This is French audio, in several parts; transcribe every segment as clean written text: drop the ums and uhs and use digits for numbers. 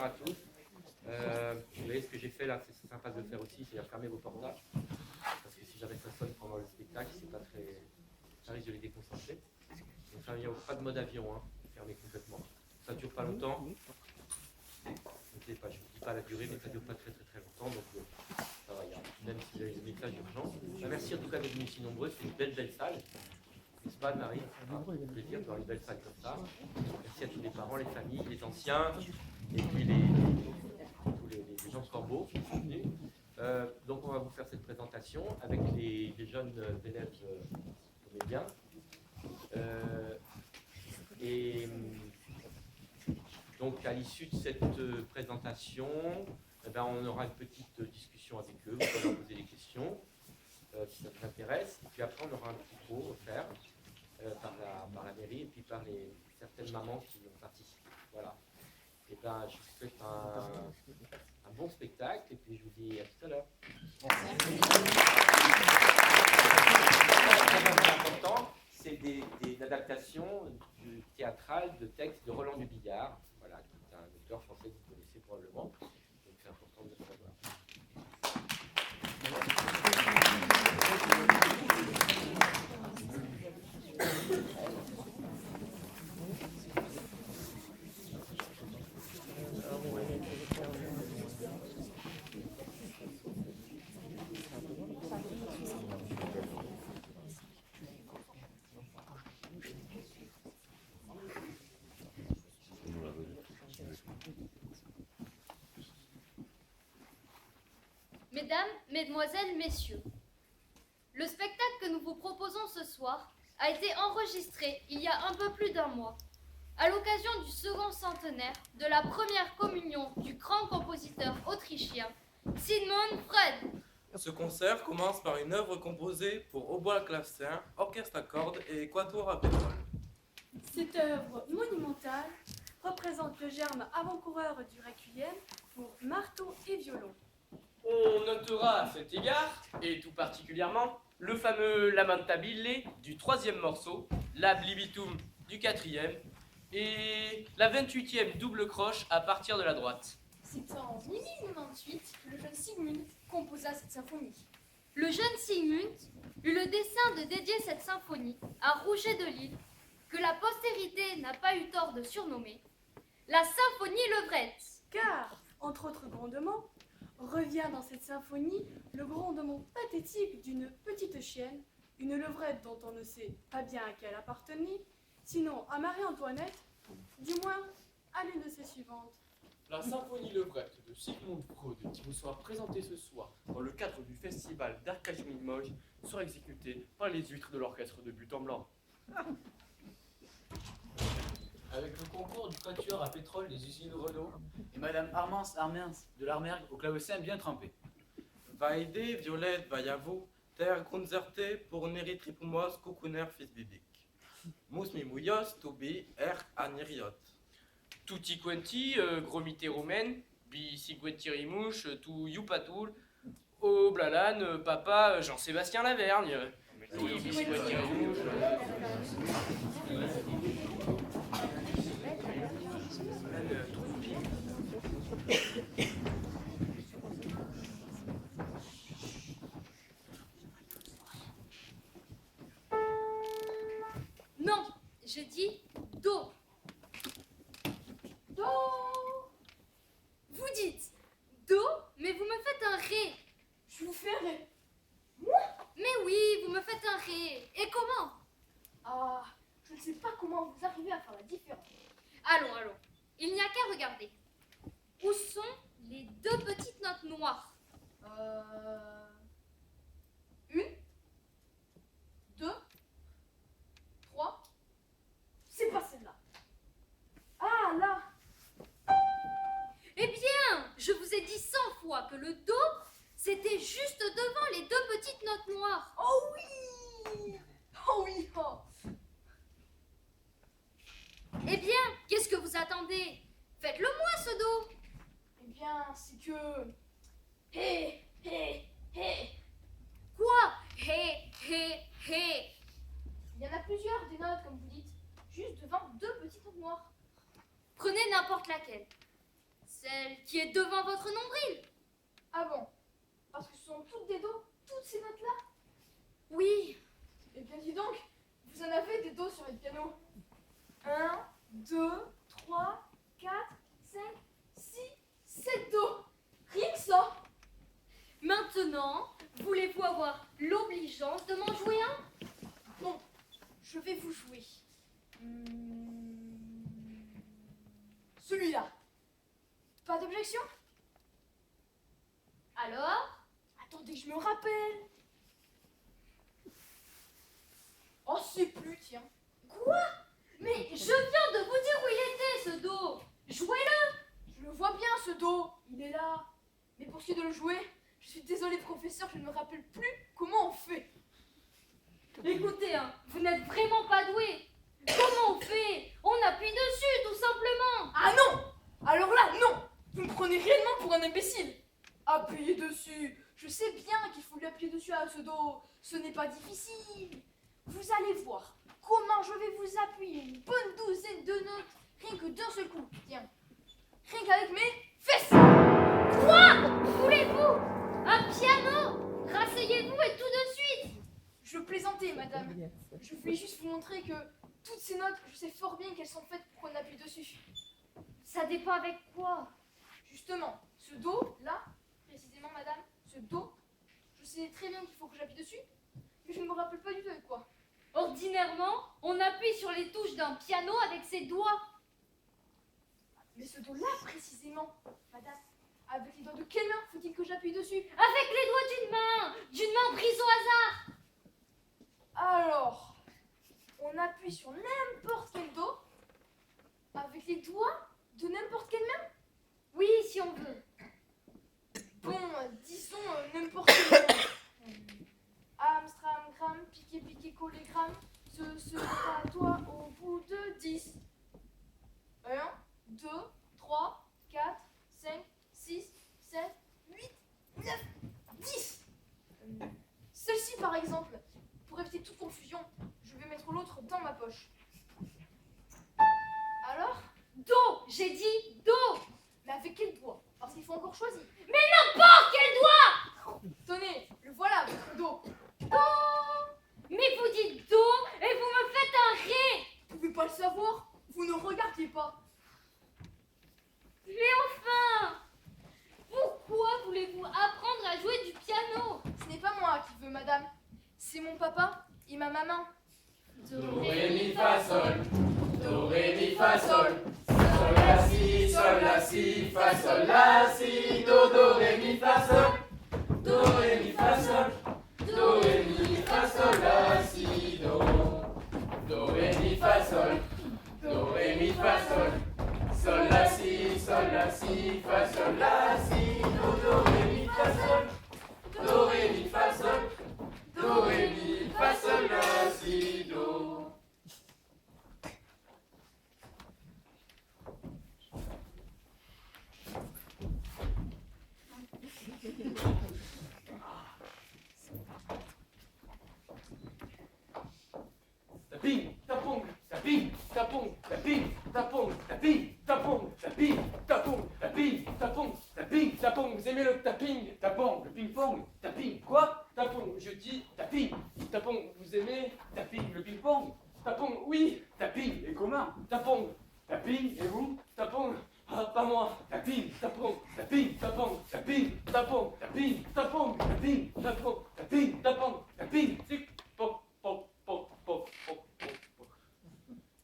à tous. Vous voyez ce que j'ai fait là, c'est sympa de le faire aussi, c'est à fermer vos portables. Parce que si jamais ça sonne pendant le spectacle, c'est pas très. Ça risque de les déconcentrer. Donc il n'y a pas de mode avion, hein, fermé complètement. Ça ne dure pas longtemps. Pas, je ne vous dis pas la durée, mais ça ne dure pas très longtemps. Donc ça va, même s'il y a des messages d'urgence. Merci en tout cas d'être venus si nombreux, c'est une belle salle. N'est-ce pas, Marie? C'est un plaisir d'avoir une belle salle comme ça. Merci à tous les parents, les familles, les anciens, et puis tous les gens de Corbeau qui sont venus. Donc on va vous faire cette présentation avec les jeunes élèves comédiens. Et donc à l'issue de cette présentation, on aura une petite discussion avec eux, vous pouvez leur poser des questions si ça vous intéresse. Et puis après on aura un petit pot offert par la mairie et puis par certaines mamans qui ont participé. Voilà. Et je vous souhaite un bon spectacle et puis je vous dis à tout à l'heure. Très important, c'est des adaptations du théâtral de textes de Roland Dubillard, voilà, qui est un auteur français que vous connaissez probablement. Donc c'est important de le savoir. Mesdames, Mesdemoiselles, Messieurs, le spectacle que nous vous proposons ce soir a été enregistré il y a un peu plus d'un mois, à l'occasion du second centenaire de la première communion du grand compositeur autrichien Sigmund Freud. Ce concert commence par une œuvre composée pour hautbois clavecin, orchestre à cordes et quatuor à pétrole. Cette œuvre monumentale représente le germe avant-coureur du requiem pour marteau et violon. On notera à cet égard, et tout particulièrement, le fameux Lamentabile du troisième morceau, l'Ablibitum du quatrième, et la 28e double croche à partir de la droite. C'est en 1898 que le jeune Sigmund composa cette symphonie. Le jeune Sigmund eut le dessein de dédier cette symphonie à Rouget de Lille, que la postérité n'a pas eu tort de surnommer la symphonie levrette. Car, entre autres grondements, revient dans cette symphonie le grondement pathétique d'une petite chienne, une levrette dont on ne sait pas bien à qui elle appartenait, sinon à Marie-Antoinette, du moins à l'une de ses suivantes. La symphonie levrette de Sigmund Freud qui vous sera présentée ce soir dans le cadre du festival d'Arcachon Limoges sera exécutée par les huîtres de l'orchestre de But en Blanc. Avec le concours du quatuor à pétrole des usines Renault et Madame Armance Armens de l'Armergue au clavecin bien trempé. Vaide, Violette, Vaillavo, terre Grundzerte pour Neri Tripumos, Cocuner, fils bibic. Mous Mimouillos, Tobi, Aniriot. Tutti quanti, gromité romaine, bi cinquanti rimouche, tout youpatul, au blalan, papa Jean-Sébastien Lavergne. Et bi cinquanti rimouche. Non, je dis do. Do. Vous dites do, mais vous me faites un ré. Je vous fais ré. Mais oui, vous me faites un ré. Et comment? Ah, je ne sais pas comment vous arrivez à faire la différence. Allons. Il n'y a qu'à regarder. Où sont les deux petites notes noires? Une, deux, trois. C'est pas celle-là. Ah, là. Eh bien, je vous ai dit 100 fois que le do, c'était juste devant les deux petites notes noires. Oh oui. Oh oui, oh. Eh bien, qu'est-ce que vous attendez? Faites-le moi, ce do. Eh bien, c'est que... Hé, hé, hé. Quoi? Hé, hé, hé. Il y en a plusieurs des notes, comme vous dites, juste devant deux petites notes noires. Prenez n'importe laquelle. Celle qui est devant votre nombril. Ah bon? Parce que ce sont toutes des dos, toutes ces notes-là? Oui, Eh bien dis donc, vous en avez des dos sur les pianos. 1, 2, 3, 4, 5, 6, 7 dos. Rien que ça. maintenant, voulez-vous avoir l'obligeance de m'en jouer un? Bon, je vais vous jouer. Celui-là. Pas d'objection? Alors? Attendez, je me rappelle. Oh, c'est plus, tiens. Quoi? Mais je viens de vous dire où il était, ce dos. Jouez-le. Je le vois bien, ce dos. Il est là. Mais pour ce qui est de le jouer, je suis désolée, professeur, je ne me rappelle plus comment on fait. Écoutez, hein, vous n'êtes vraiment pas doué. Comment on fait? On appuie dessus, tout simplement. Ah non! Alors là, non! Vous me prenez réellement pour un imbécile. Appuyez dessus. Je sais bien qu'il faut lui appuyer dessus à ce dos. Ce n'est pas difficile. Vous allez voir comment je vais vous appuyer une bonne douzaine de notes, rien que d'un seul coup. Tiens, rien qu'avec mes fesses. Quoi voulez-vous? Un piano? Rasseyez-vous et tout de suite. Je plaisantais, madame. Je voulais juste vous montrer que toutes ces notes, je sais fort bien qu'elles sont faites pour qu'on appuie dessus. Ça dépend avec quoi? Justement, ce do, là, précisément, madame, ce do, je sais très bien qu'il faut que j'appuie dessus, mais je ne me rappelle pas du tout avec quoi. Ordinairement, on appuie sur les touches d'un piano avec ses doigts. Mais ce do-là, précisément, madame, avec les doigts de quelle main faut-il que j'appuie dessus? Avec les doigts d'une main prise au hasard. Alors, on appuie sur n'importe quel do, avec les doigts de n'importe quelle main? Oui, si on veut. Bon, disons n'importe quelle main. Amstram, gram, piqué, piqué, collé, gram, ce sera toi au bout de 10. 1, 2, 3, 4, 5, 6, 7, 8, 9, 10. Celle-ci, par exemple, pour éviter toute confusion, je vais mettre l'autre dans ma poche. Alors? Do, j'ai dit do. Mais avec quel doigt? Parce qu'il faut encore choisir. Mais n'importe quel doigt. Tenez, le voilà, votre do. Do. Mais vous dites do et vous me faites un ré. Vous pouvez pas le savoir? Vous ne regardez pas. Mais enfin, pourquoi voulez-vous apprendre à jouer du piano? Ce n'est pas moi qui veux, madame. C'est mon papa et ma maman. Do, ré, mi, fa, sol. Do, ré, mi, fa, sol. Sol, la, si, fa, sol, la, si. Do, ré, mi, fa, sol. Do, ré, mi, fa, sol. Do, ré, mi, fa, sol, la, si, do. Do, ré, mi, fa, sol. Do, ré, mi, fa, sol. Sol, la, si, fa, sol, la, si. Do, ré, mi, fa, sol. Do, ré, mi, fa, sol. Do, ré, mi, fa, sol, la, si, do. Taping, tapong, taping, tapong, taping, tapong, taping, tapong, taping, tapong, taping, tapong, taping, tapong. Vous aimez le tapping? Tapon, le ping-pong. Tapis. Quoi? Tapong, je dis tapping. Tapong, vous aimez tapping? Le ping-pong. Tapong, oui. Tapis. Et comment? Tapong, Tapis. Et vous? tapong. Ah, pas moi. Tapis. Tapong, Tapis. tapong, Tapis. tapong, Tapis. tapong, Tapis. tapong, Tapis. tapong. Tapis. Tic, poc, poc, poc, poc, poc, poc, poc.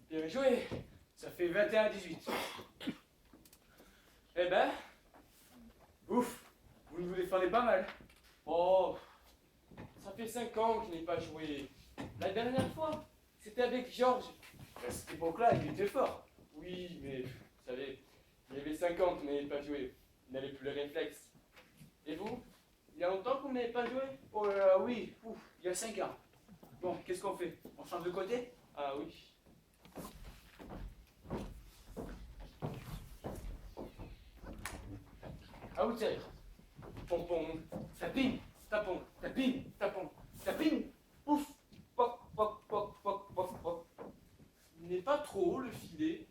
Bien joué. Ça fait 21-18. Eh ben, Ouf. Vous nous défendez pas mal. oh, ça fait 5 ans que je n'ai pas joué. La dernière fois, c'était avec Georges. À cette époque-là, il était fort. Oui, mais vous savez, il y avait 5 ans que je n'avais pas joué. Il n'avait plus les réflexes. Et vous? Il y a longtemps que vous n'avez pas joué? Oh là là, oui. Ouf. Il y a 5 ans. Bon, qu'est-ce qu'on fait? On change de côté? Ah oui. À vous de servir. Pompon, Tapis. tapon, Tapis. tapon. Tapis. Ouf, poc, poc, poc, poc, poc, poc. Il n'est pas trop haut le filet.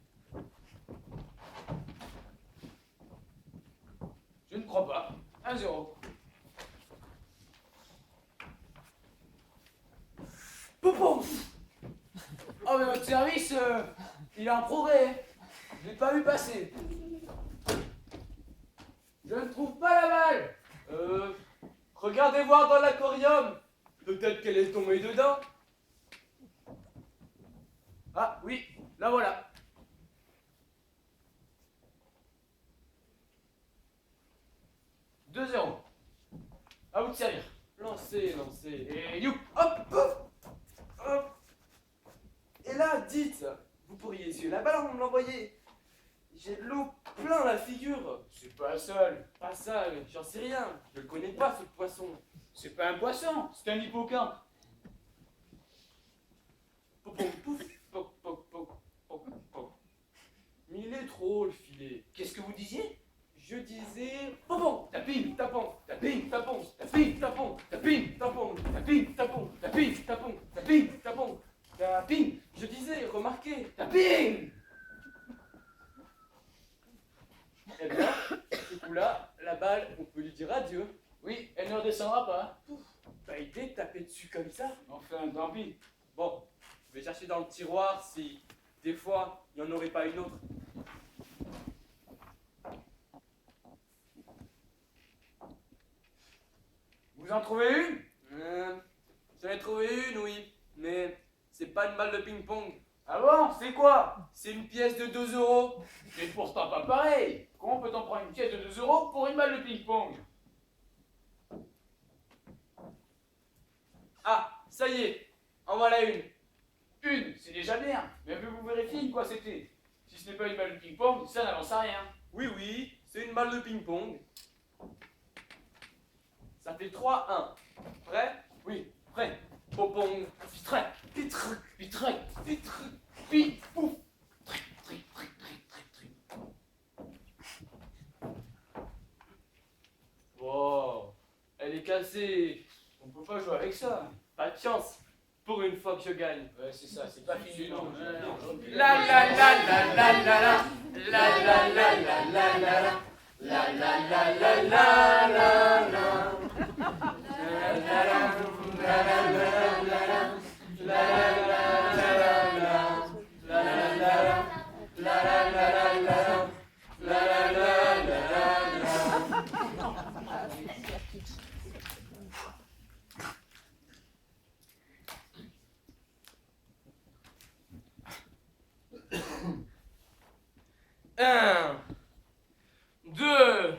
crois pas. 1-0. Poupon. Oh, mais votre service, il est en progrès. Je l'ai pas vu passer. Je ne trouve pas la balle. Regardez voir dans l'aquarium. Peut-être qu'elle est tombée dedans. Ah, oui, la voilà. « 2-0. À vous de servir. Lancez, lancez. Et you. Hop, hop, hop. Et là, dites, vous pourriez essuyer la balle avant de me l'envoyer. J'ai de l'eau plein la figure. C'est pas seul. Pas ça, j'en sais rien. Je le connais pas, ce poisson. C'est pas un poisson, c'est un hippocampe. Poc, poc, pouf, poc, poc, poc, poc, poc. Mais il est trop, le filet. Qu'est-ce que vous disiez? Je disais... Pompon, tapine, tapon, tapine, tapon, tapine, tapon, tapine, tapon, tapine, tapon, tapine, tapon, tapine, tapon, tapine. Je disais, remarquez, tapine. Eh bien, ce coup-là, la balle, on peut lui dire adieu. Oui, elle ne redescendra pas. Pas idée de taper dessus comme ça. Enfin, tant pis. Bon, je vais chercher dans le tiroir si, des fois, il n'y en aurait pas une autre. Vous en trouvez une? J'en ai trouvé une, oui, mais c'est pas une balle de ping-pong. Ah bon, c'est quoi? C'est une pièce de 2 euros. C'est pourtant pas pareil. Comment peut-on prendre une pièce de 2 euros pour une balle de ping-pong? Ah, ça y est, en voilà une. Une, c'est déjà bien. Mais avez-vous vérifié quoi c'était? Si ce n'est pas une balle de ping-pong, ça n'avance à rien. Oui, oui, c'est une balle de ping-pong. Ça fait 3-1. Prêt? Oui, prêt. Popong. Pitret, Pitre, pitret, pitre. pit, pouf. Tric, tric, tric, tric, tric, tric. Wow, elle est cassée. On peut pas jouer avec ça. Pas de chance. Pour une fois que je gagne. Ouais, c'est ça, c'est pas fini, non. La la la la la la la. La la la la la la la. La la la la la la la. Un, deux,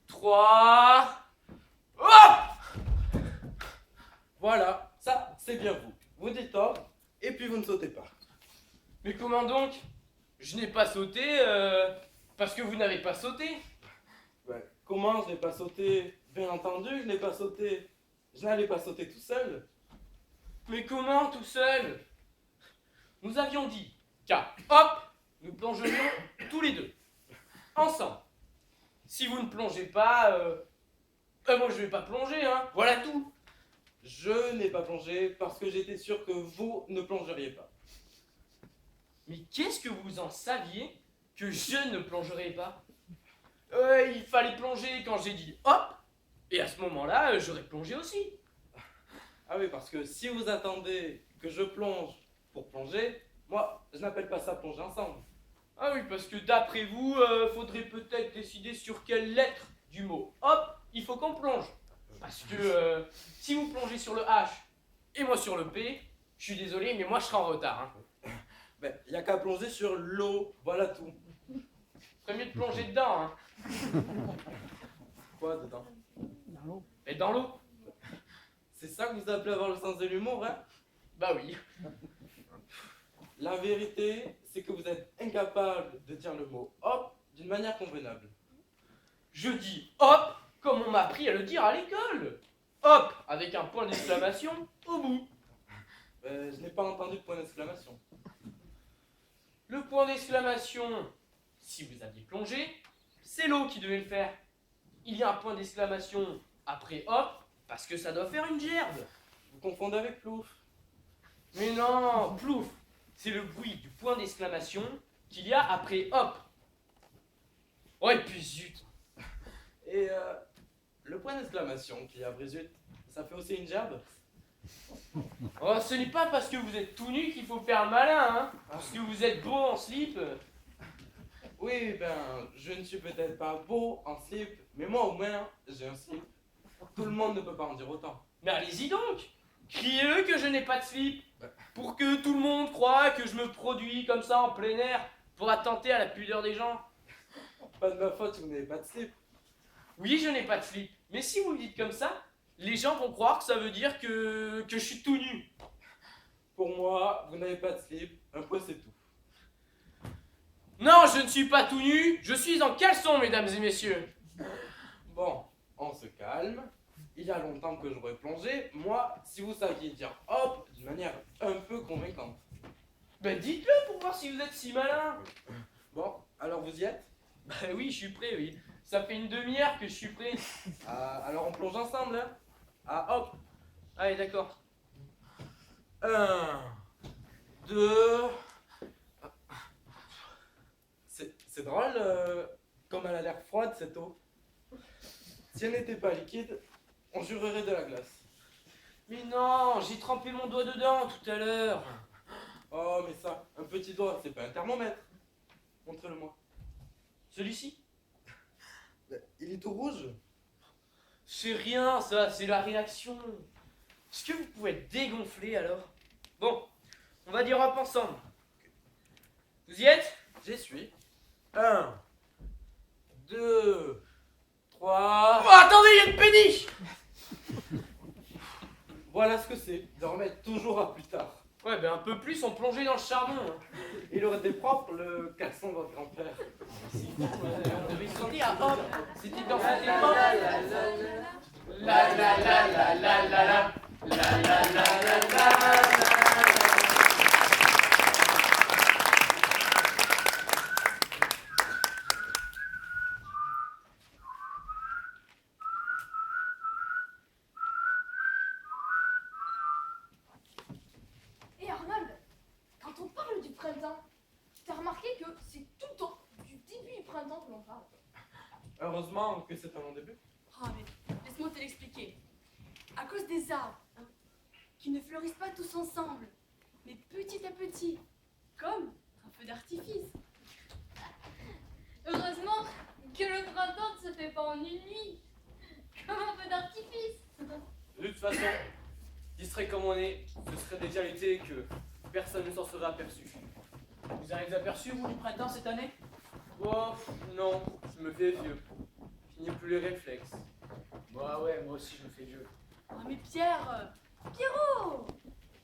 trois. Hop! Voilà, ça, c'est bien vous. Vous dites hop, et puis vous ne sautez pas. Mais comment donc? Je n'ai pas sauté parce que vous n'avez pas sauté. Ouais. Comment je n'ai pas sauté? Bien entendu, je n'ai pas sauté. Je n'allais pas sauter tout seul. Mais comment tout seul? Nous avions dit qu'à hop, nous plongerions tous les deux, ensemble. Si vous ne plongez pas, moi je vais pas plonger, hein. Voilà tout. Je n'ai pas plongé parce que j'étais sûr que vous ne plongeriez pas. Mais qu'est-ce que vous en saviez que je ne plongerais pas? Il fallait plonger quand j'ai dit hop, et à ce moment-là, j'aurais plongé aussi. Ah oui, parce que si vous attendez que je plonge pour plonger, moi, je n'appelle pas ça plonger ensemble. Ah oui, parce que d'après vous, faudrait peut-être décider sur quelle lettre du mot hop, il faut qu'on plonge. Parce que si vous plongez sur le H et moi sur le P, je suis désolé, mais moi je serai en retard. Hein. Ben, il n'y a qu'à plonger sur l'eau, voilà tout. Ferait mieux de plonger dedans. Hein. Quoi dedans? Et dans l'eau? C'est ça que vous appelez avoir le sens de l'humour, hein? Bah oui. La vérité, c'est que vous êtes incapable de dire le mot hop d'une manière convenable. Je dis hop comme on m'a appris à le dire à l'école. Hop avec un point d'exclamation au bout. Je n'ai pas entendu de point d'exclamation. Le point d'exclamation, si vous aviez plongé, c'est l'eau qui devait le faire. Il y a un point d'exclamation après hop parce que ça doit faire une gerbe. Vous confondez avec plouf. Mais non, plouf, c'est le bruit du point d'exclamation qu'il y a après hop. Oh et puis zut. Et le point d'exclamation qu'il y a après Zut, ça fait aussi une gerbe? Oh, ce n'est pas parce que vous êtes tout nu qu'il faut faire le malin, hein. Parce que vous êtes beau en slip. Oui, ben, je ne suis peut-être pas beau en slip, mais moi au moins, j'ai un slip. Tout le monde ne peut pas en dire autant. Mais allez-y donc. Criez-le que je n'ai pas de slip. Pour que tout le monde croie que je me produis comme ça en plein air pour attenter à la pudeur des gens. Pas de ma faute si vous n'avez pas de slip. Oui, je n'ai pas de slip. Mais si vous le dites comme ça, les gens vont croire que ça veut dire que je suis tout nu. Pour moi, vous n'avez pas de slip, un peu c'est tout. Non, je ne suis pas tout nu, je suis en caleçon, mesdames et messieurs. Bon, on se calme. Il y a longtemps que j'aurais plongé. Moi, si vous saviez dire hop d'une manière un peu convaincante. Ben dites-le pour voir si vous êtes si malin. Bon, alors vous y êtes? Bah oui, je suis prêt, oui. Ça fait une demi-heure que je suis prêt. Alors on plonge ensemble, hein? Ah, hop! Allez, d'accord. 1, 2. C'est drôle, comme elle a l'air froide cette eau. Si elle n'était pas liquide, on jurerait de la glace. Mais non, j'ai trempé mon doigt dedans tout à l'heure. Oh, mais ça, un petit doigt, c'est pas un thermomètre. Montre-le-moi. Celui-ci? Il est tout rouge. C'est rien, ça, c'est la réaction. Est-ce que vous pouvez être dégonflé alors? Bon, on va dire hop ensemble. Vous y êtes? J'y suis. 1, 2, 3. Oh, attendez, il y a une péniche! Voilà ce que c'est, de remettre toujours à plus tard. Ouais, ben un peu plus, on plongeait dans le charbon. Hein. Il aurait été propre, le caleçon de votre grand-père. On devait sauter à hop. C'était dans cette époque. La la la la la la la. La la la la la la. Et Arnold, quand on parle du printemps, t'as remarqué que c'est tout le temps du début du printemps que l'on parle. Heureusement que c'est un bon début. Oh, mais laisse-moi te l'expliquer. À cause des arbres, hein, qui ne fleurissent pas tous ensemble, mais petit à petit, comme un feu d'artifice. Heureusement que le printemps ne se fait pas en une nuit, comme un feu d'artifice. De toute façon, qui serait comme on est, ce serait déjà l'été et que personne ne s'en serait aperçu. Vous avez aperçu, vous, du printemps cette année? Oh, non, je me fais vieux. Je n'ai plus les réflexes. Bah ouais, moi aussi je me fais vieux. Oh, mais Pierrot,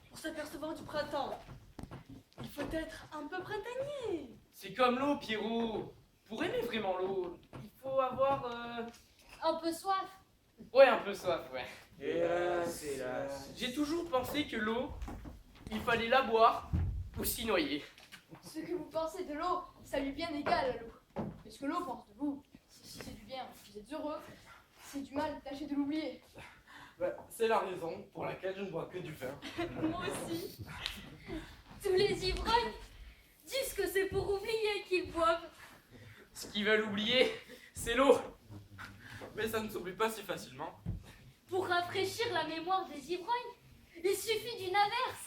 pour s'apercevoir du printemps, il faut être un peu printanier. C'est comme l'eau, Pierrot. Pour aimer vraiment l'eau, il faut avoir... Un peu soif. Ouais, un peu soif, ouais. Hélas, J'ai toujours pensé que l'eau, il fallait la boire ou s'y noyer. Ce que vous pensez de l'eau, ça lui est bien égal à l'eau. Mais ce que l'eau pense de vous, si c'est du bien, vous êtes heureux. Si c'est du mal, tâchez de l'oublier. Ouais, c'est la raison pour laquelle je ne bois que du vin. Moi aussi. Tous les ivrognes disent que c'est pour oublier qu'ils boivent. Ce qu'ils veulent oublier, c'est l'eau. Mais ça ne s'oublie pas si facilement. Pour rafraîchir la mémoire des ivrognes, il suffit d'une averse.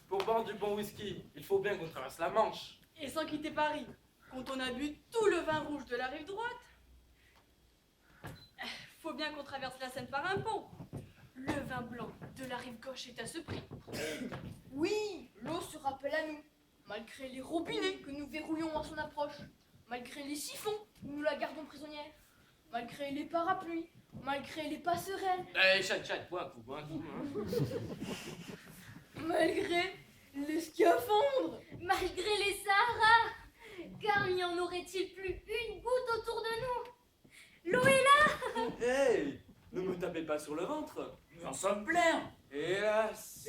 Pour boire du bon whisky, il faut bien qu'on traverse la Manche. Et sans quitter Paris, quand on a bu tout le vin rouge de la rive droite, faut bien qu'on traverse la Seine par un pont. Le vin blanc de la rive gauche est à ce prix. Oui, l'eau se rappelle à nous, malgré les robinets que nous verrouillons à son approche, malgré les siphons où nous la gardons prisonnière, malgré les parapluies, malgré les passerelles, Allez, chat, bois un coup, hein. malgré les scaphandres. Malgré les Saharas, car n'y en aurait-il plus une goutte autour de nous? L'eau est là. Hey, ne me tapez pas sur le ventre. Nous en sommes pleins. Hélas.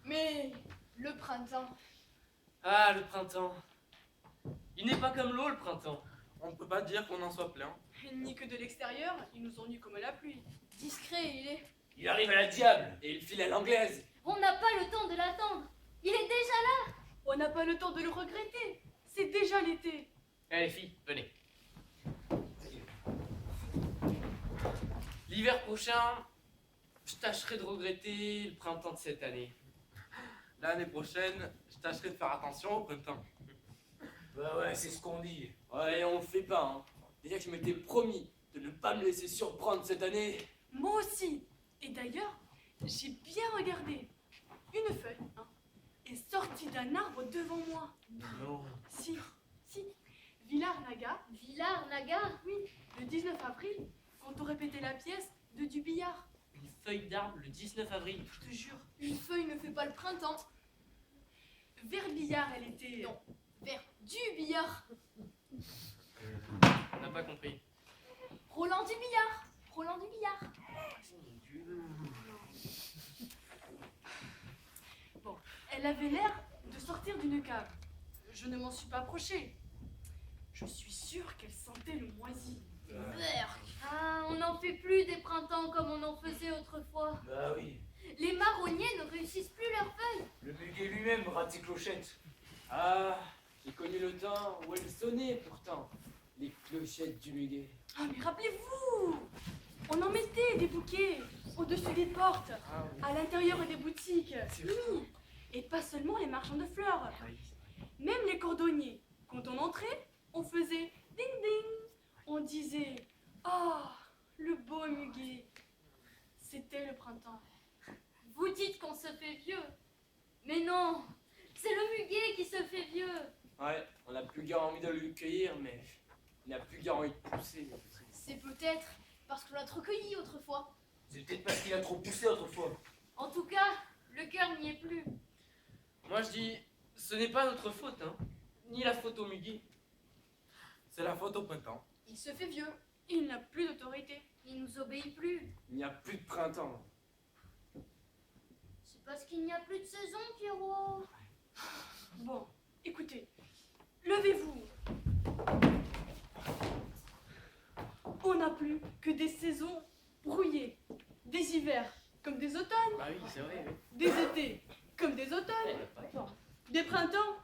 Mais le printemps, Ah, le printemps. Il n'est pas comme l'eau, le printemps. On ne peut pas dire qu'on en soit plein. Ni que de l'extérieur, ils nous ennuient comme la pluie. discret il est. Il arrive à la diable. Et il file à l'anglaise. On n'a pas le temps de l'attendre. Il est déjà là. On n'a pas le temps de le regretter. C'est déjà l'été. Allez, filles, venez. l'hiver prochain, je tâcherai de regretter le printemps de cette année. L'année prochaine, je tâcherai de faire attention au printemps. Bah ouais, c'est ce qu'on dit. Ouais, on le fait pas, hein. Déjà que je m'étais promis de ne pas me laisser surprendre cette année. Moi aussi. Et d'ailleurs, j'ai bien regardé. Une feuille est sortie d'un arbre devant moi. Non. Si, si. Villard-Naga, Villard-Naga. oui, le 19 avril, quand on répétait la pièce de du billard. Une feuille d'arbre le 19 avril. Je te jure. Une feuille ne fait pas le printemps. Vers billard, elle était. Non. Vers du billard. On n'a pas compris. Roland du billard. Roland du billard. Bon, elle avait l'air de sortir d'une cave. Je ne m'en suis pas approchée. Je suis sûre qu'elle sentait le moisi. Vert. Ah, on n'en fait plus des printemps comme on en faisait autrefois. Bah oui. Les marronniers ne réussissent plus leurs feuilles. Le muguet lui-même rate ses clochettes. Ah, j'ai connu le temps où elles sonnaient pourtant, les clochettes du muguet. Ah, mais rappelez-vous, on en mettait des bouquets au-dessus des portes, à l'intérieur des boutiques. Oui, et pas seulement les marchands de fleurs. Même les cordonniers. Quand on entrait, on faisait ding ding. On disait ah, le beau muguet. C'était le printemps. Vous dites qu'on se fait vieux. Mais non, c'est le muguet qui se fait vieux. Ouais, on n'a plus guère envie de le cueillir, mais il n'a plus guère envie de pousser. C'est peut-être parce qu'on l'a trop cueilli autrefois. C'est peut-être parce qu'il a trop poussé autrefois. En tout cas, le cœur n'y est plus. Moi je dis, ce n'est pas notre faute, hein. Ni la faute au muguet. C'est la faute au printemps. Il se fait vieux. Il n'a plus d'autorité. Il nous obéit plus. Il n'y a plus de printemps. C'est parce qu'il n'y a plus de saison, Pierrot. Bon, écoutez, levez-vous. On n'a plus que des saisons brouillées, des hivers comme des automnes, Bah oui, c'est vrai. Oui. des étés comme des automnes, des printemps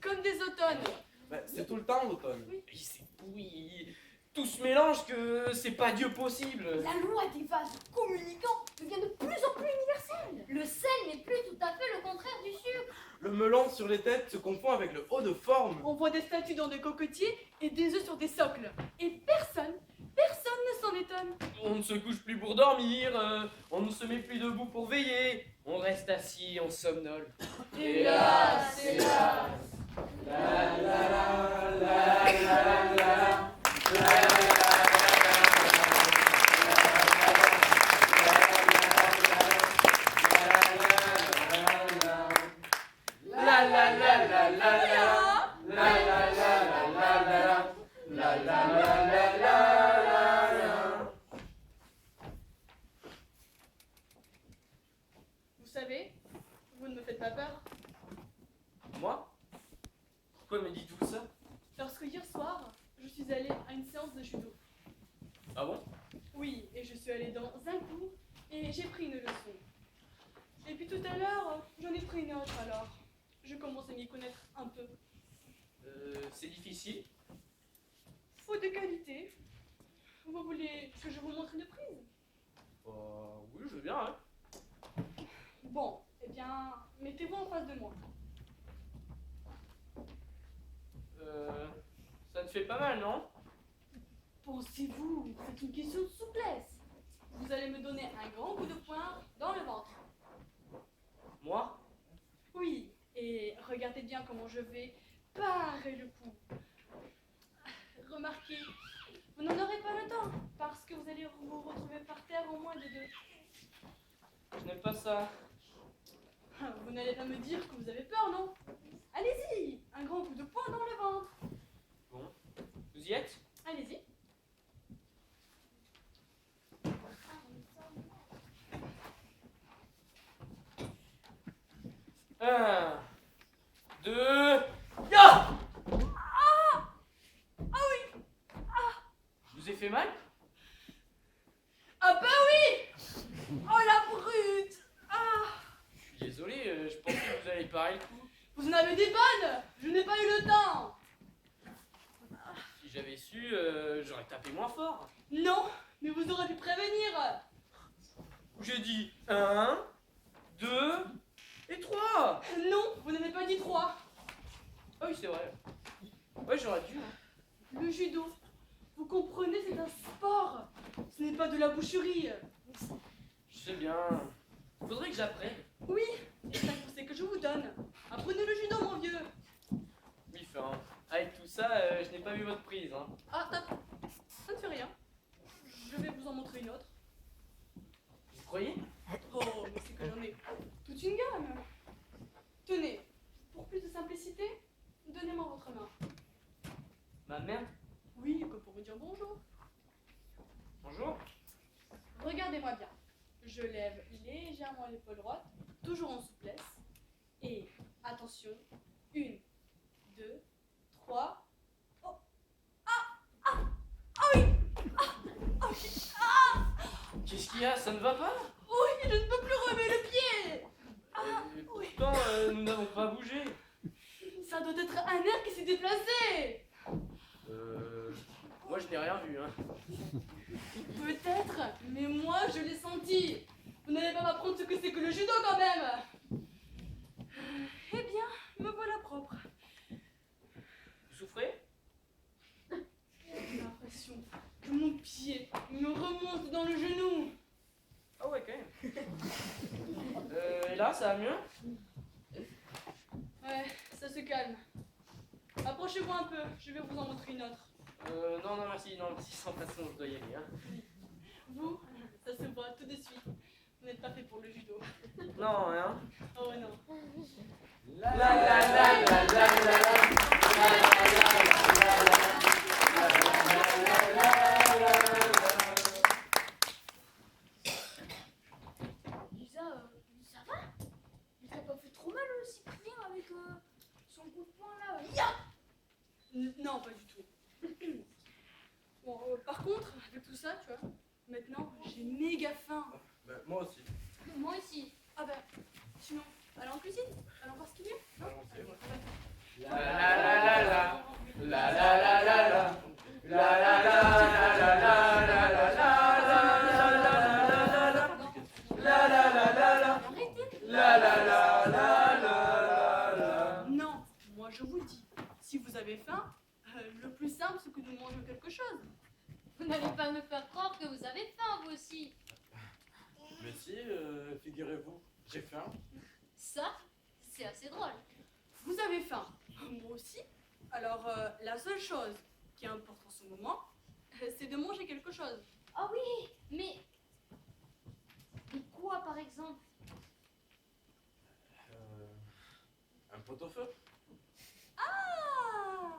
comme des automnes. Bah, c'est tout le temps l'automne. Et c'est pourri. Tout se mélange que c'est pas Dieu possible. La loi des vases communicants devient de plus en plus universelle. Le sel n'est plus tout à fait le contraire du sucre. Le melon sur les têtes se confond avec le haut de forme. On voit des statues dans des cocotiers et des œufs sur des socles. Et personne ne s'en étonne. On ne se couche plus pour dormir, on ne se met plus debout pour veiller. On reste assis, on somnole. Hélas, hélas. Vous savez, vous ne me faites pas peur. Moi? Pourquoi me dites-vous ça? Parce que hier soir, je suis allée à une séance de judo. Ah bon? Oui, et je suis allée dans un cours et j'ai pris une leçon. Et puis tout à l'heure, j'en ai pris une autre alors. Je commence à m'y connaître un peu. C'est difficile. Faut de qualité. Vous voulez que je vous montre une prise? Oui, je veux bien, hein. Bon, eh bien, mettez-vous en face de moi. Ça te fait pas mal, non? Pensez-vous, c'est une question de souplesse. Vous allez me donner un grand coup de poing dans le ventre. Moi? Oui, et regardez bien comment je vais parer le coup. Remarquez, vous n'en aurez pas le temps, parce que vous allez vous retrouver par terre en moins de 2. Je n'aime pas ça. Vous n'allez pas me dire que vous avez peur, non? Allez-y, un grand coup de poing dans le ventre. Bon. Vous y êtes? Allez-y. Un, deux, ya! Ah oui. Je vous ai fait mal? Ah bah oui. Oh la brute. Ah, Je suis désolé, je pensais que vous alliez parer le coup. vous en avez des bonnes. Je n'ai pas eu le temps. Si j'avais su, j'aurais tapé moins fort. Non, Mais vous aurez pu prévenir. J'ai dit 1, 2 et 3. Non, vous n'avez pas dit 3. Ah oui, c'est vrai. Ouais, j'aurais dû. Hein. Le judo, vous comprenez, c'est un sport. Ce n'est pas de la boucherie. Je sais bien. Faudrait que j'apprenne. Oui, et c'est un conseil que je vous donne. Apprenez le judo, mon vieux. Oui, enfin, avec tout ça, je n'ai pas vu votre prise. Hein. Ah, ça ne fait rien. Je vais vous en montrer une autre. Vous croyez? Oh, mais c'est que j'en ai toute une gamme. Tenez, pour plus de simplicité, donnez-moi votre main. Ma mère? Oui, comme pour vous dire bonjour. Bonjour. Regardez-moi bien. Je lève légèrement l'épaule droite, toujours en souplesse. Et attention, 1, 2, 3. Oh. Ah oui. Qu'est-ce qu'il y a? Ça ne va pas? Oui, je ne peux plus remuer le pied. Et oui. pourtant, nous n'avons pas bougé. Ça doit être un nerf qui s'est déplacé. Moi, je n'ai rien vu. Hein. Peut-être, mais moi je l'ai senti. Vous n'allez pas m'apprendre ce que c'est que le judo quand même. Eh bien, me voilà propre. Vous souffrez? J'ai l'impression que mon pied me remonte dans le genou. Ah ouais, quand même. Et là, ça va mieux? Ouais, ça se calme. Approchez-vous un peu, je vais vous en montrer une autre. Non, merci, sans façon, je dois y aller. Hein. Vous, ça se voit tout de suite. Vous n'êtes pas fait pour le judo. Non, hein? Oh non. La la la la la la la. Lisa, ça va? Il t'a pas fait trop mal, Cyprien, avec son coup de poing là? Non, pas du tout. Bon, par contre, avec tout ça, tu vois, maintenant j'ai méga faim. Ben, moi aussi. Moi aussi. Ah bah, sinon, allons en cuisine. Allons voir ce qu'il y a. Non Allons-y, ouais. La la la la la. La la la la la. La la la la la la la la la la la la. La la la la la la. Non, moi je vous dis, si vous avez faim, le plus simple c'est que nous mangions quelque chose. Vous n'allez pas me faire croire que vous avez faim, vous aussi. Mais si, figurez-vous, j'ai faim. Ça, c'est assez drôle. Vous avez faim, moi aussi. Alors la seule chose qui importe en ce moment, c'est de manger quelque chose. Ah oui, mais quoi par exemple? Un pot-au-feu. Ah,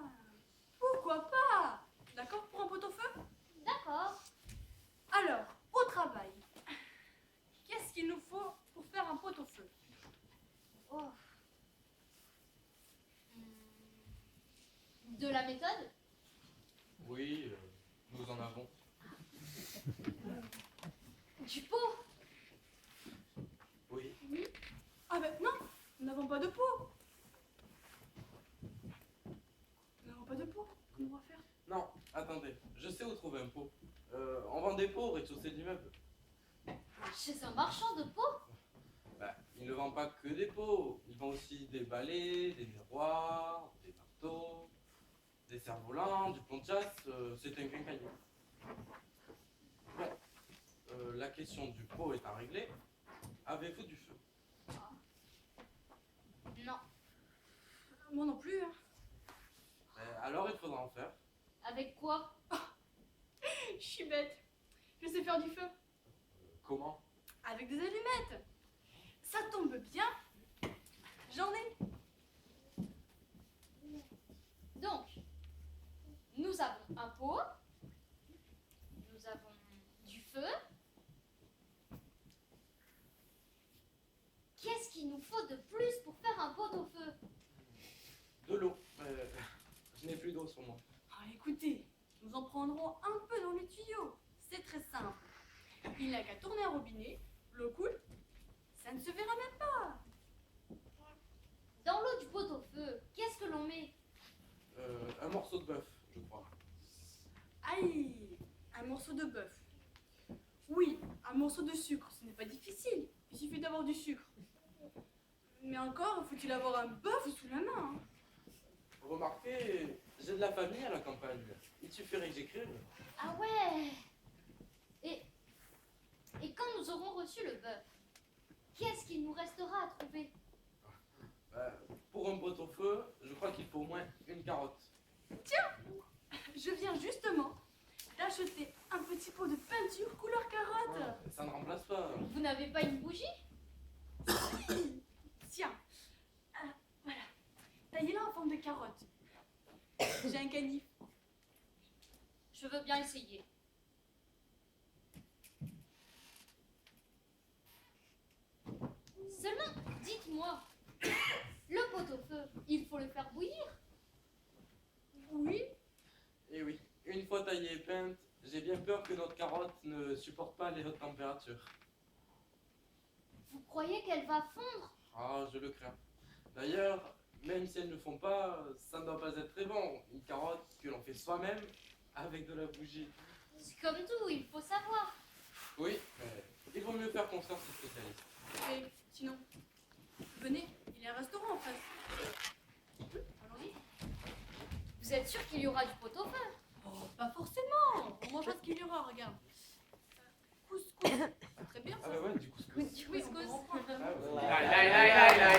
pourquoi pas? D'accord pour un pot-au-feu? D'accord. Alors, au travail, qu'est-ce qu'il nous faut pour faire un pot-au-feu? Oh. De la méthode? Oui, nous en avons. Du pot? Oui. Oui. Ah ben non, nous n'avons pas de pot. Nous n'avons pas de pot. Comment on va faire? Non, attendez, je sais où trouver un pot. On vend des pots au rez-de-chaussée de l'immeuble. Chez un marchand de pot? Bah, ils ne vendent pas que des pots, ils vendent aussi des balais, des miroirs, des marteaux, des cerfs-volants, du pont de chasse, c'est un quincaillier. Bon, la question du pot étant réglée, avez-vous du feu? Non. Moi non plus. Hein. Alors il faudra en faire. Avec quoi? Je suis bête. Je sais faire du feu. Comment? Avec des allumettes. Ça tombe bien. J'en ai. Donc, nous avons un pot, nous avons du feu. Qu'est-ce qu'il nous faut de plus pour faire un pot au feu? De l'eau. Je n'ai plus d'eau sur moi. Ah, écoutez, nous en prendrons un peu dans les tuyaux. C'est très simple. Il n'a qu'à tourner un robinet, l'eau coule, ça ne se verra même pas. Dans l'eau du pot au feu, qu'est-ce que l'on met? Un morceau de bœuf, je crois. Aïe, un morceau de bœuf. Oui, un morceau de sucre, ce n'est pas difficile. Il suffit d'avoir du sucre. Mais encore, faut-il avoir un bœuf sous la main. Hein. Remarquez, j'ai de la famille à la campagne. Il suffirait que j'écrive. Ah ouais. Et quand nous aurons reçu le bœuf, qu'est-ce qu'il nous restera à trouver? Pour un pot-au-feu, je crois qu'il faut au moins une carotte. Tiens, je viens justement d'acheter un petit pot de peinture couleur carotte. Ça ne remplace pas. Vous n'avez pas une bougie? Tiens, voilà, taillez-la en forme de carotte. J'ai un canif. Je veux bien essayer. Seulement, dites-moi, le pot-au-feu, il faut le faire bouillir? Oui, Et oui, une fois taillée et peinte, j'ai bien peur que notre carotte ne supporte pas les hautes températures. Vous croyez qu'elle va fondre? Ah, je le crains. D'ailleurs, même si elles ne font pas, ça ne doit pas être très bon. Une carotte que l'on fait soi-même avec de la bougie. C'est comme tout, il faut savoir. Oui, mais il vaut mieux faire confiance aux spécialistes. et sinon, venez, il y a un restaurant en face. Allons-y. Vous êtes sûr qu'il y aura du pot-au-feu? Oh, pas forcément, on mangera ce qu'il y aura, regarde. Couscous, c'est très bien Ah ça. bah ouais, du couscous. Du Oui, on peut couscous. en prendre. Ah ouais. Lai, lai, lai, lai, lai.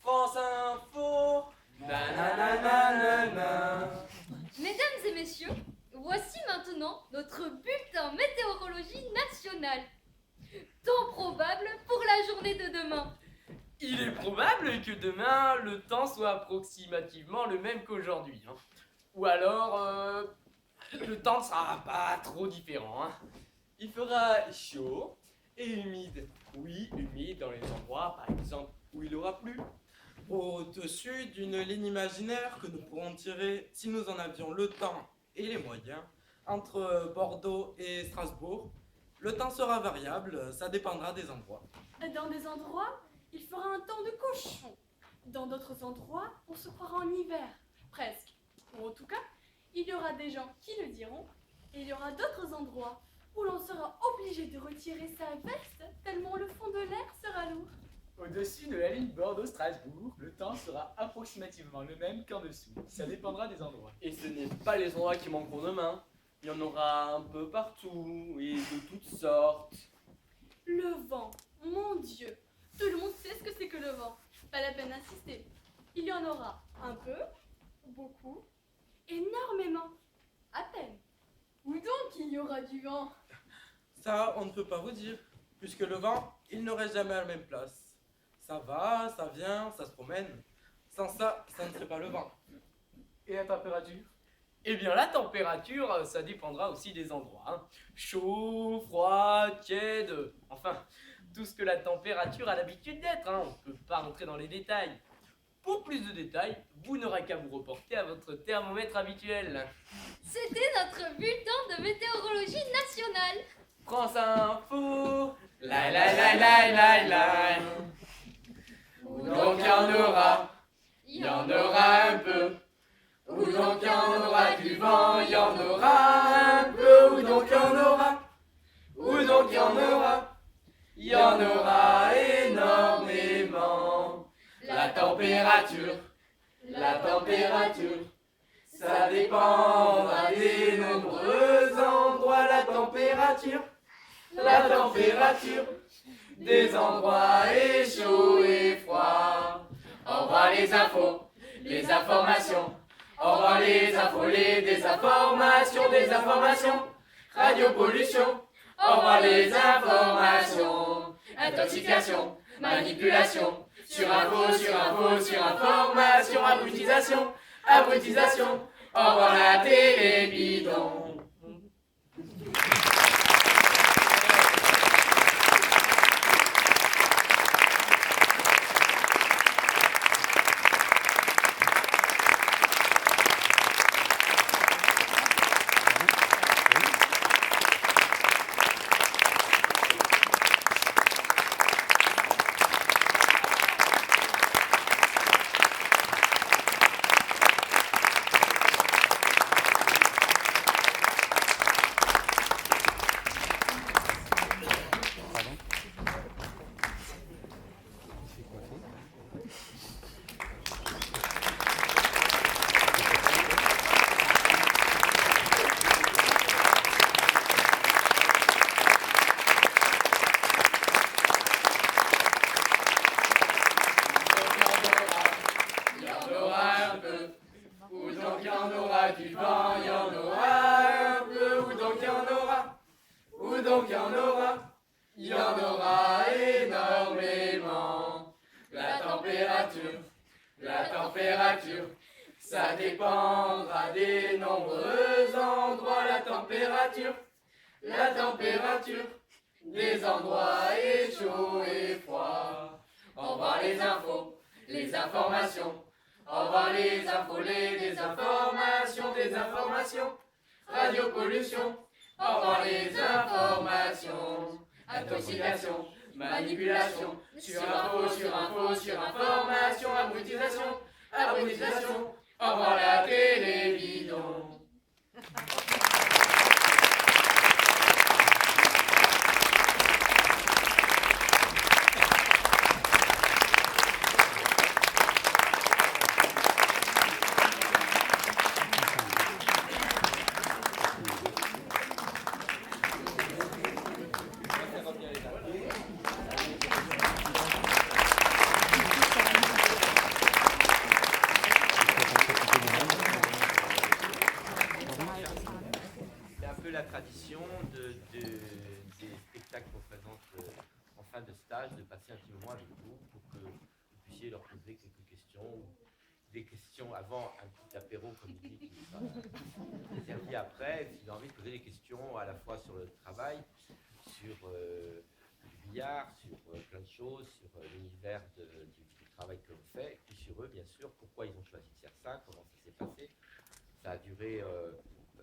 France Info. Nananana. Mesdames et messieurs, voici maintenant notre bulletin météorologie nationale. Temps probable pour la journée de demain. Il est probable que demain, le temps soit approximativement le même qu'aujourd'hui. Hein. Ou alors, le temps ne sera pas trop différent. Hein. Il fera chaud et humide. Oui, humide dans les endroits, par exemple, où il aura plu. Au-dessus d'une ligne imaginaire que nous pourrons tirer si nous en avions le temps et les moyens, entre Bordeaux et Strasbourg, le temps sera variable, ça dépendra des endroits. Dans des endroits, il fera un temps de cochon. Dans d'autres endroits, on se croira en hiver, presque. Ou en tout cas, il y aura des gens qui le diront, et il y aura d'autres endroits où l'on sera obligé de retirer sa veste tellement le fond de l'air sera lourd. Au-dessus de la ligne Bordeaux-Strasbourg, le temps sera approximativement le même qu'en dessous. Ça dépendra des endroits. Et ce n'est pas les endroits qui manqueront demain. Il y en aura un peu partout et de toutes sortes. Le vent, mon Dieu, tout le monde sait ce que c'est que le vent. Pas la peine d'insister. Il y en aura un peu, beaucoup, énormément, à peine. Où donc il y aura du vent? Ça, on ne peut pas vous dire, puisque le vent, il ne reste jamais à la même place. Ça va, ça vient, ça se promène. Sans ça, ça ne serait pas le vent. Et la température? Eh bien, la température, ça dépendra aussi des endroits. Hein. Chaud, froid, tiède, enfin, tout ce que la température a l'habitude d'être. Hein. On ne peut pas rentrer dans les détails. Pour plus de détails, vous n'aurez qu'à vous reporter à votre thermomètre habituel. C'était notre bulletin de météorologie nationale. France Info. Lai, lai, lai, lai, lai, lai. Où Donc il y en aura, il y en aura un peu. Où donc il y en aura du vent, il y en aura un peu. Où donc il y en aura, où donc il y en aura, il y en aura énormément. La température, ça dépendra des nombreux endroits. La température, des endroits est chaud et froid. Au revoir les infos, les informations. Au revoir les infos, les désinformations, radio pollution. Au revoir les informations, intoxication, manipulation. Sur information, abrutisation. Au revoir la télé bidon. il y en aura énormément. La température, ça dépendra des nombreux endroits. La température, des endroits et chaud et froid. Au revoir les infos, les informations. Au revoir les infos, les désinformations. Radio pollution. Au revoir les informations. Intoxication, manipulation. Sur information. Abrutisation. Au revoir la télévision. C'est un peu la tradition des spectacles qu'on présente en fin de stage, de passer un petit moment avec vous pour que vous puissiez leur poser quelques questions, ou des questions avant un petit apéro, comme il dit, qui sera servi après. Si vous avez envie de poser des questions à la fois sur le travail, sur le billard, sur plein de choses, sur l'univers du travail que l'on fait, et puis sur eux, bien sûr, pourquoi ils ont choisi de faire ça, comment ça s'est passé. Ça a duré